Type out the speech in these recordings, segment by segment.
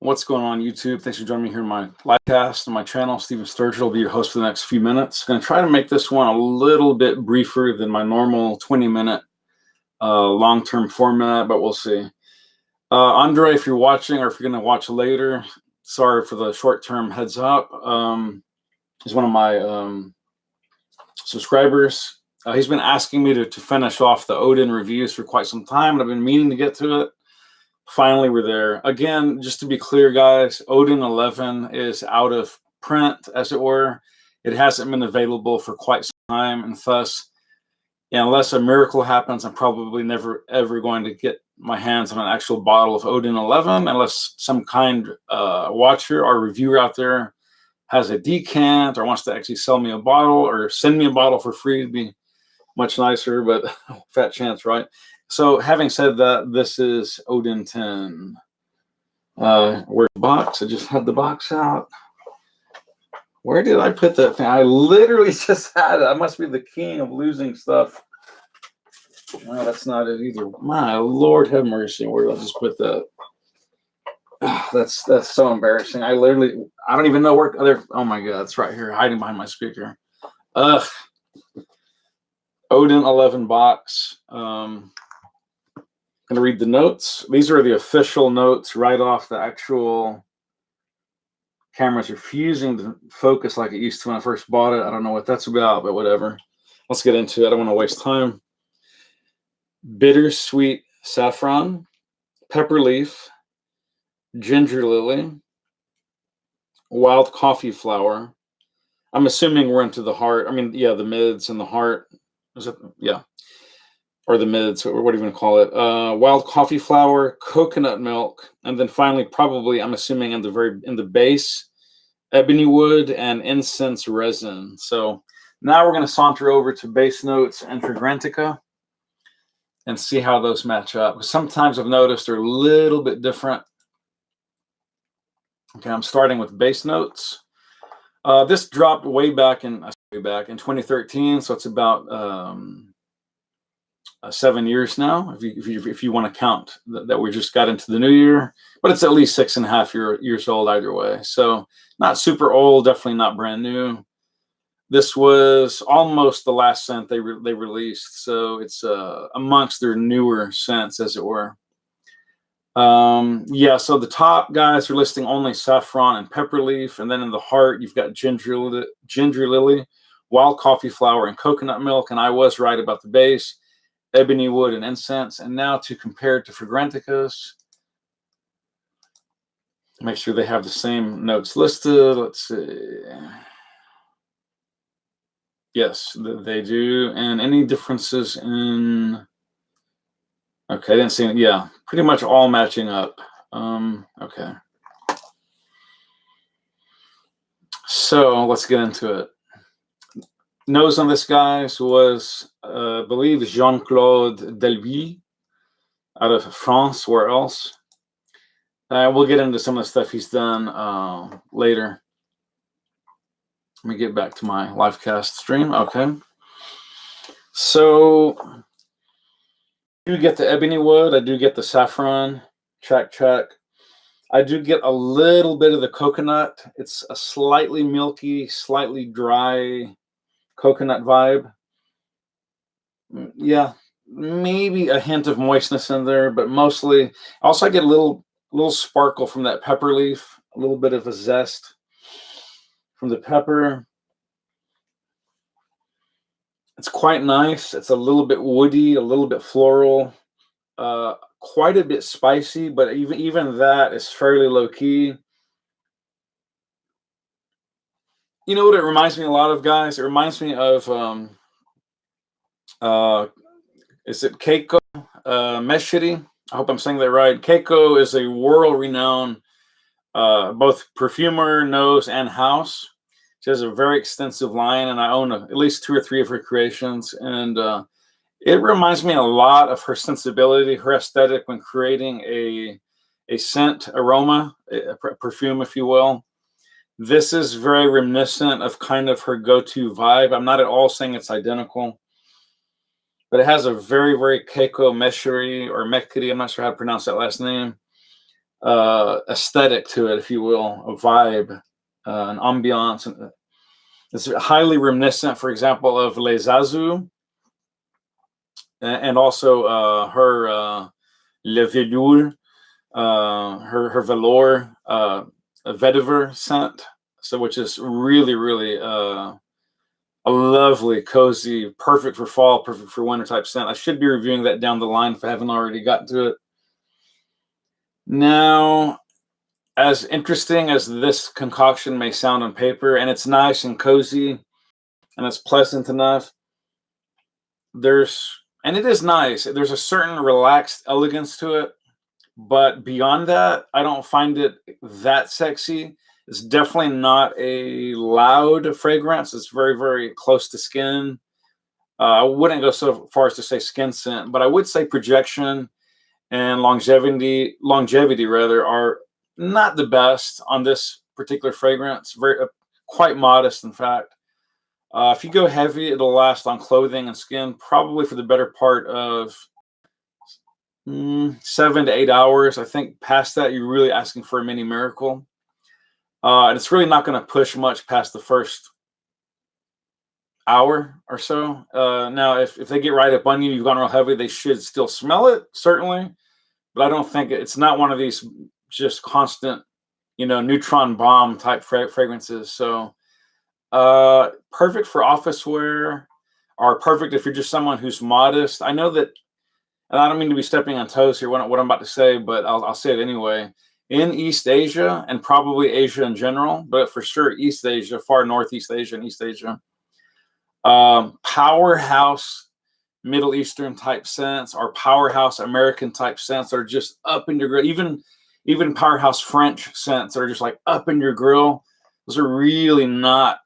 What's going on, YouTube? Thanks for joining me here in my live cast on my channel. Stephen Sturgill will be your host for the next few minutes. Going to try to make this one a little bit briefer than my normal 20-minute long-term format, but we'll see. Andre, if you're watching or if you're going to watch later, sorry for the short-term heads up. He's one of my subscribers. He's been asking me to finish off the Odin reviews for quite some time, and I've been meaning to get to it. Finally, we're there. Again, just to be clear, guys, Odin 11 is out of print, as it were. It hasn't been available for quite some time, and thus, unless a miracle happens, I'm probably never, ever going to get my hands on an actual bottle of Odin 11, unless some kind watcher or reviewer out there has a decant or wants to actually sell me a bottle or send me a bottle for free. It'd be much nicer, but fat chance, right? So having said that, this is Odin 10. Where's the box? I just had the box out. Where did I put that thing? I literally just had it. I must be the king of losing stuff. No, that's not it either. My Lord have mercy. Where did I just put that? That's so embarrassing. I don't even know where other. Oh my God, it's right here, hiding behind my speaker. Ugh. Odin 11 box. Going to read the notes. These are the official notes right off the actual. Camera's refusing to focus like it used to when I first bought it. I don't know what that's about, but whatever. Let's get into it. I don't want to waste time. Bittersweet saffron, pepper leaf, ginger lily, wild coffee flower. I'm assuming we're into the heart. I mean, yeah, the mids and the heart. Is it? Yeah. Or the mids, or what do you want to call it? Wild coffee flower, coconut milk, and then finally, probably, I'm assuming in the base, ebony wood and incense resin. So now we're going to saunter over to base notes and fragrantica and see how those match up. Sometimes I've noticed they're a little bit different. Okay, I'm starting with base notes. This dropped way back in 2013, so it's about 7 years now, if you want to count that we just got into the new year, but it's at least 6.5 years old either way. So not super old, definitely not brand new. This was almost the last scent they released, so it's amongst their newer scents, as it were. Yeah, so the top guys are listing only saffron and pepper leaf, and then in the heart you've got ginger lily, wild coffee flower, and coconut milk. And I was right about the base. Ebony wood and incense. And now to compare it to fragranticas, make sure they have the same notes listed. Let's see. Yes, they do. And any differences in... Okay, I didn't see it. Yeah, pretty much all matching up. Okay. So let's get into it. Nose on this guy's was, I believe, Jean-Claude Delville out of France. Where else? We'll get into some of the stuff he's done later. Let me get back to my live cast stream. Okay. So I do get the ebony wood. I do get the saffron. Check. I do get a little bit of the coconut. It's a slightly milky, slightly dry coconut vibe. Yeah, maybe a hint of moistness in there, but mostly also I get a little sparkle from that pepper leaf, a little bit of a zest from the pepper. It's quite nice. It's a little bit woody, a little bit floral, quite a bit spicy, but even that is fairly low key. You know what it reminds me a lot of, guys? It reminds me of, is it Keiko Meshiri? I hope I'm saying that right. Keiko is a world-renowned both perfumer, nose, and house. She has a very extensive line, and I own at least 2 or 3 of her creations. And it reminds me a lot of her sensibility, her aesthetic when creating a scent aroma, a perfume, if you will. This is very reminiscent of kind of her go-to vibe. I'm not at all saying it's identical, but it has a very, very Keiko Meshiri or Mekiri. I'm not sure how to pronounce that last name. aesthetic to it, if you will, a vibe, an ambiance. It's highly reminiscent, for example, of Les Azous, and also her Le Velour, her velour vetiver scent. So, which is really, really a lovely, cozy, perfect for fall, perfect for winter type scent. I should be reviewing that down the line if I haven't already gotten to it. Now, as interesting as this concoction may sound on paper, and it's nice and cozy, and it's pleasant enough, and it is nice. There's a certain relaxed elegance to it, but beyond that, I don't find it that sexy. It's definitely not a loud fragrance. It's very, very close to skin. I wouldn't go so far as to say skin scent, but I would say projection and longevity rather, are not the best on this particular fragrance. Very quite modest, in fact. If you go heavy, it'll last on clothing and skin probably for the better part of 7 to 8 hours. I think past that, you're really asking for a mini miracle. And it's really not going to push much past the first hour or so. Now, if they get right up on you, you've gone real heavy, they should still smell it, certainly. But I don't think it's not one of these just constant, neutron bomb type fragrances. So perfect for office wear, or perfect if you're just someone who's modest. I know that, and I don't mean to be stepping on toes here, what I'm about to say, but I'll say it anyway. In East Asia, and probably Asia in general, but for sure East Asia, far Northeast Asia and East Asia, powerhouse Middle Eastern type scents or powerhouse American type scents are just up in your grill. Even powerhouse French scents are just like up in your grill. Those are really not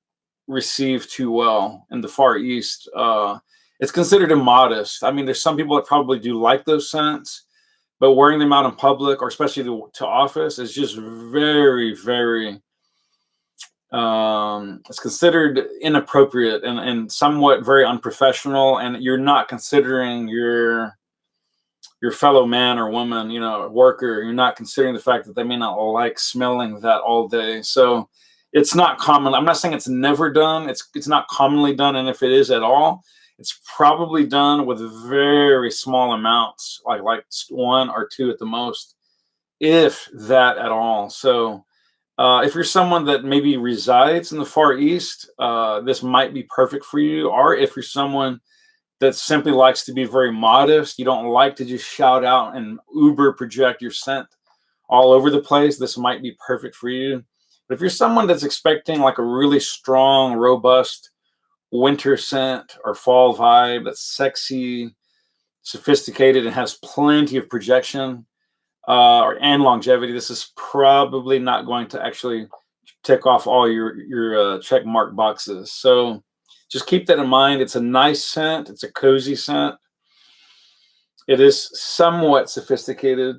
received too well in the Far East. It's considered immodest. I mean, there's some people that probably do like those scents, but wearing them out in public, or especially to office, is just very, very, it's considered inappropriate and somewhat very unprofessional. And you're not considering your fellow man or woman, worker. You're not considering the fact that they may not like smelling that all day. So it's not common. I'm not saying it's never done. It's not commonly done. And if it is at all, it's probably done with very small amounts, like 1 or 2 at the most, if that at all. So if you're someone that maybe resides in the Far East, this might be perfect for you. Or if you're someone that simply likes to be very modest, you don't like to just shout out and uber project your scent all over the place, this might be perfect for you. But if you're someone that's expecting like a really strong, robust winter scent or fall vibe that's sexy, sophisticated, and has plenty of projection and longevity, this is probably not going to actually tick off all your check mark boxes. So just keep that in mind. It's a nice scent. It's a cozy scent. It is somewhat sophisticated,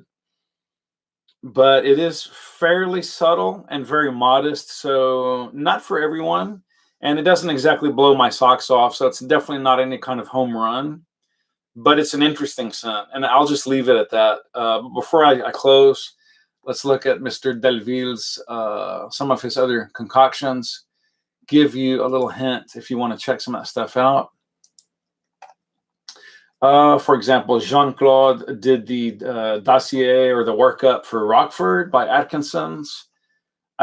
but it is fairly subtle and very modest. So not for everyone. And it doesn't exactly blow my socks off. So it's definitely not any kind of home run, but it's an interesting scent. And I'll just leave it at that. Before I close, let's look at Mr. Delville's, some of his other concoctions. Give you a little hint if you want to check some of that stuff out. For example, Jean-Claude did the dossier or the workup for Rockford by Atkinson's.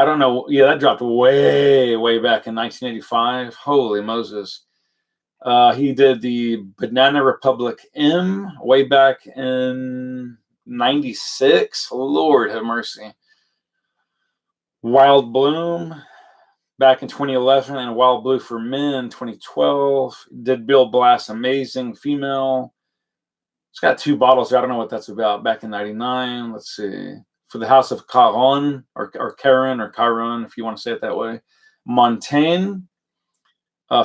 I don't know. Yeah, that dropped way, way back in 1985. Holy Moses. He did the Banana Republic M way back in 96. Lord have mercy. Wild Bloom back in 2011, and Wild Blue for Men 2012. Did Bill Blass Amazing Female. It's got 2 bottles there. I don't know what that's about. Back in 99. Let's see. For the House of Caron, or Karen, or Caron, if you want to say it that way. Montaigne,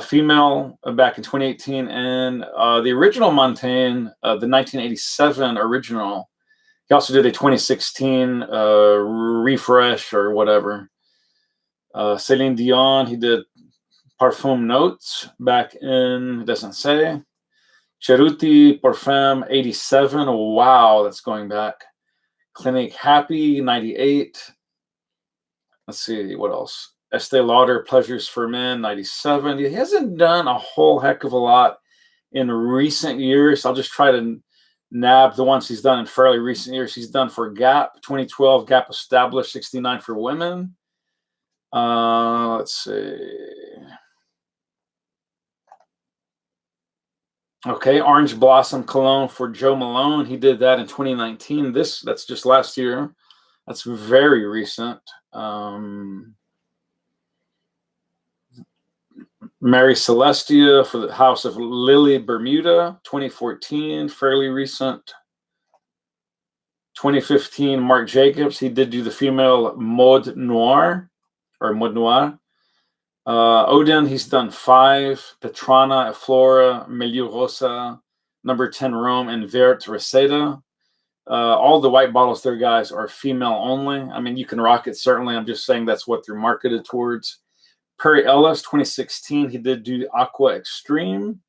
female, back in 2018. And the original Montaigne, the 1987 original. He also did a 2016 refresh or whatever. Celine Dion, he did Parfum Notes back in, it doesn't say. Cerruti Parfum 87. Wow, that's going back. Clinique Happy 98. Let's see what else. Estee Lauder Pleasures for Men 97. He hasn't done a whole heck of a lot in recent years. I'll just try to nab the ones he's done in fairly recent years. He's done for Gap 2012, Gap Established 69 for women. Let's see. Okay, Orange Blossom Cologne for Joe Malone. He did that in 2019. That's just last year. That's very recent. Mary Celestia for the House of Lily Bermuda, 2014, fairly recent. 2015, Marc Jacobs. He did do the female Mode Noir or Mode Noir. Odin, he's done 5. Petrana, Flora, Milieu Rosa, number 10 Rome, and Vert Reseda. All the white bottles there, guys, are female only. I mean, you can rock it, certainly. I'm just saying that's what they're marketed towards. Perry Ellis, 2016, he did do Aqua Extreme.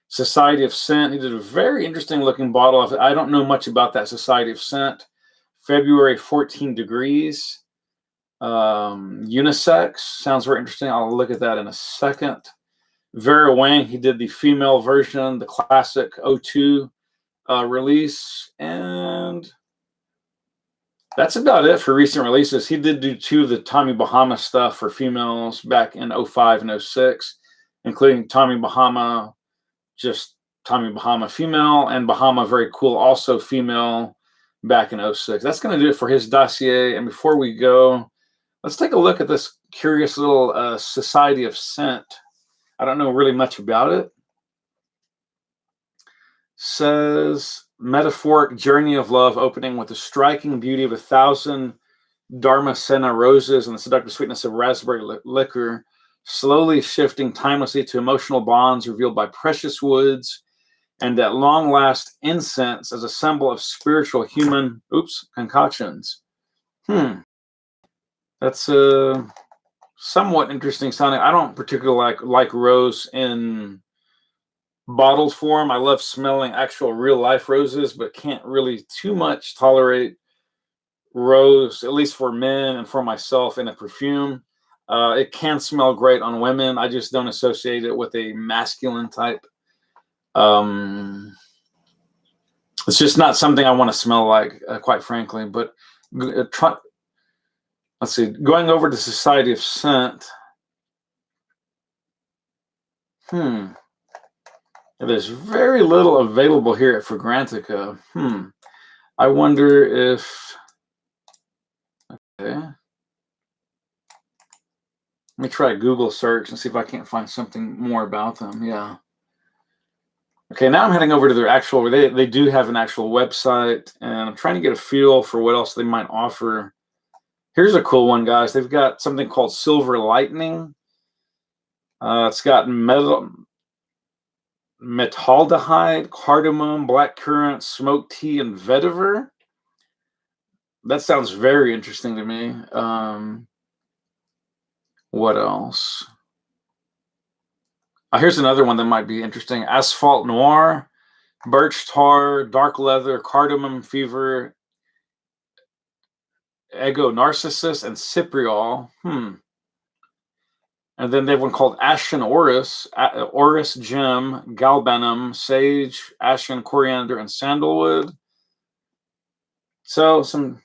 Society of Scent, he did a very interesting looking bottle of it. I don't know much about that Society of Scent. February 14 Degrees. Unisex, sounds very interesting. I'll look at that in a second. Vera Wang, he did the female version, the classic O2 release. And that's about it for recent releases. He did do 2 of the Tommy Bahama stuff for females back in 05 and 06, including Tommy Bahama, just Tommy Bahama female, and Bahama Very Cool, also female, back in 06. That's going to do it for his dossier. And before we go, let's take a look at this curious little Society of Scent. I don't know really much about it. Says metaphoric journey of love, opening with the striking beauty of 1,000 Dharmasena roses and the seductive sweetness of raspberry liquor, slowly shifting timelessly to emotional bonds revealed by precious woods, and at long last incense as a symbol of spiritual human concoctions. That's somewhat interesting sounding. I don't particularly like rose in bottled form. I love smelling actual real life roses, but can't really too much tolerate rose, at least for men and for myself, in a perfume. It can smell great on women. I just don't associate it with a masculine type. It's just not something I want to smell like, quite frankly. But let's see. Going over to Society of Scent. There's very little available here at Fragrantica. I wonder if... Okay. Let me try a Google search and see if I can't find something more about them. Yeah. Okay, now I'm heading over to their actual... They do have an actual website, and I'm trying to get a feel for what else they might offer. Here's a cool one, guys. They've got something called Silver Lightning. It's got metaldehyde, cardamom, blackcurrant, smoked tea, and vetiver. That sounds very interesting to me. What else? Here's another one that might be interesting. Asphalt Noir, birch tar, dark leather, cardamom fever, ego narcissus, and cypriol. And then they have one called Ashen Orris, Orris Gem, Galbanum, Sage, Ashen, Coriander, and Sandalwood. So some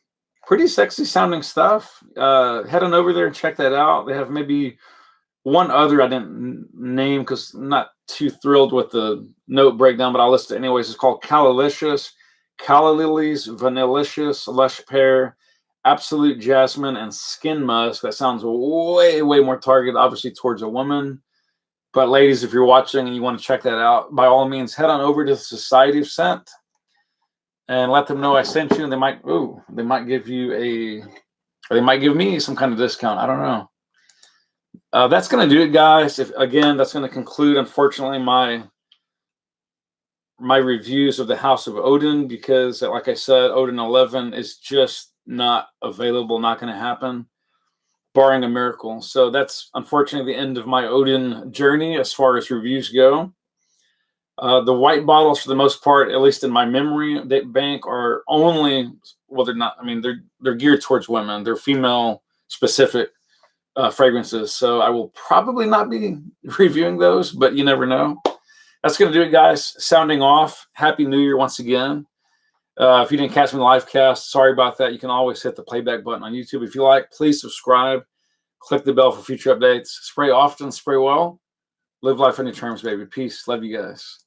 pretty sexy sounding stuff. Head on over there and check that out. They have maybe one other I didn't name because I'm not too thrilled with the note breakdown, but I'll list it anyways. It's called Callalicious, Calla Lilies, Vanillicious, Lush Pear, Absolute Jasmine, and Skin Musk. That sounds way, way more targeted, obviously, towards a woman. But ladies, if you're watching and you want to check that out, by all means, head on over to the Society of Scent and let them know I sent you. And they might give you or they might give me some kind of discount. I don't know. That's going to do it, guys. That's going to conclude, unfortunately, my reviews of the House of Odin, because, like I said, Odin 11 is just not available, not going to happen, barring a miracle. So that's unfortunately the end of my Odin journey as far as reviews go. The white bottles, for the most part, at least in my memory bank, are only, well, they're not. I mean, they're geared towards women. They're female specific fragrances. So I will probably not be reviewing those, but you never know. That's going to do it, guys. Sounding off. Happy New Year once again. If you didn't catch me live cast, sorry about that. You can always hit the playback button on YouTube. If you like, please subscribe. Click the bell for future updates. Spray often, spray well. Live life on your terms, baby. Peace. Love you guys.